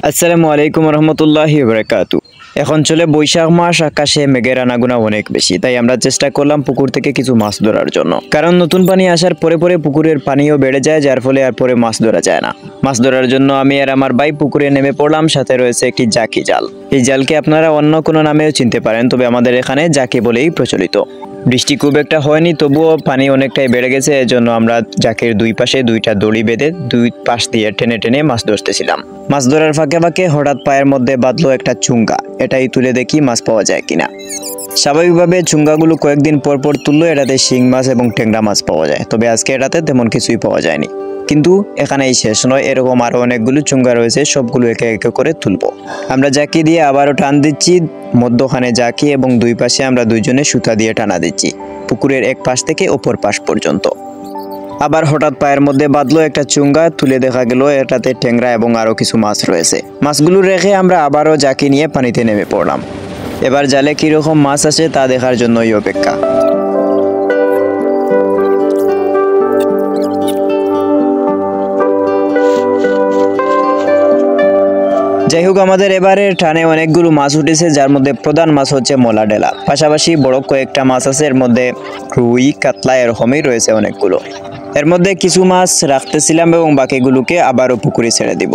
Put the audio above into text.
আসসালামু আলাইকুম রহমতুল্লাহি ওয়া বারাকাতুহু। এখন চলে বৈশাখ মাস, আকাশে মেঘের আনাগোনা অনেক বেশি, তাই আমরা চেষ্টা করলাম পুকুর থেকে কিছু মাছ ধরার জন্য। কারণ নতুন পানি আসার পরে পরে পুকুরের পানিও বেড়ে যায়, যার ফলে আর পরে মাছ ধরা যায় না। মাছ ধরার জন্য আমি আর আমার ভাই পুকুরে নেমে পড়লাম। সাথে রয়েছে একটি জাকি জাল। এই জালকে আপনারা অন্য কোনো নামেও চিনতে পারেন, তবে আমাদের এখানে জাকি বলেই প্রচলিত। বৃষ্টি খুব একটা হয়নি, তবুও পানি অনেকটাই বেড়ে গেছে। এজন্য আমরা জাকের দুই পাশে দুইটা দড়ি বেঁধে দুই পাশ দিয়ে টেনে টেনে মাছ ধরতেছিলাম। মাছ ধরার ফাঁকে ফাঁকে হঠাৎ পায়ের মধ্যে বাঁধলো একটা চুঙ্গা। এটাই তুলে দেখি মাছ পাওয়া যায় কিনা। স্বাভাবিকভাবে চুঙ্গাগুলো কয়েকদিন পর পর তুললো, এটাতে শিং মাছ এবং ট্যাংরা মাছ পাওয়া যায়। তবে আজকে এটাতে তেমন কিছুই পাওয়া যায়নি। কিন্তু এখানেই শেষ নয়, এরকম আরো অনেকগুলো চুঙ্গা রয়েছে, সবগুলো একে একে করে তুলবো। আমরা জাকি দিয়ে আবারও টান দিচ্ছি। মধ্যখানে জাকি এবং দুই পাশে আমরা দুইজনে সুতা দিয়ে টানা দিচ্ছি, পুকুরের এক পাশ থেকে অপর পাশ পর্যন্ত। আবার হঠাৎ পায়ের মধ্যে বাঁধলো একটা চুঙ্গা। তুলে দেখা গেল এটাতে ট্যাংরা এবং আরো কিছু মাছ রয়েছে। মাছগুলো রেখে আমরা আবারও জাকি নিয়ে পানিতে নেমে পড়লাম। এবার জালে কিরকম মাছ আসে তা দেখার জন্যই অপেক্ষা। যাই হোক, আমাদের এবারের টানে অনেকগুলো মাছ উঠেছে, যার মধ্যে প্রধান মাছ হচ্ছে মলা ডেলা। পাশাপাশি বড় কয়েকটা মাছ আছে, এর মধ্যে রুই, কাতলা এরকমই রয়েছে অনেকগুলো। এর মধ্যে কিছু মাছ রাখতেছিলাম এবং বাকিগুলোকে আবারও পুকুরে ছেড়ে দিব।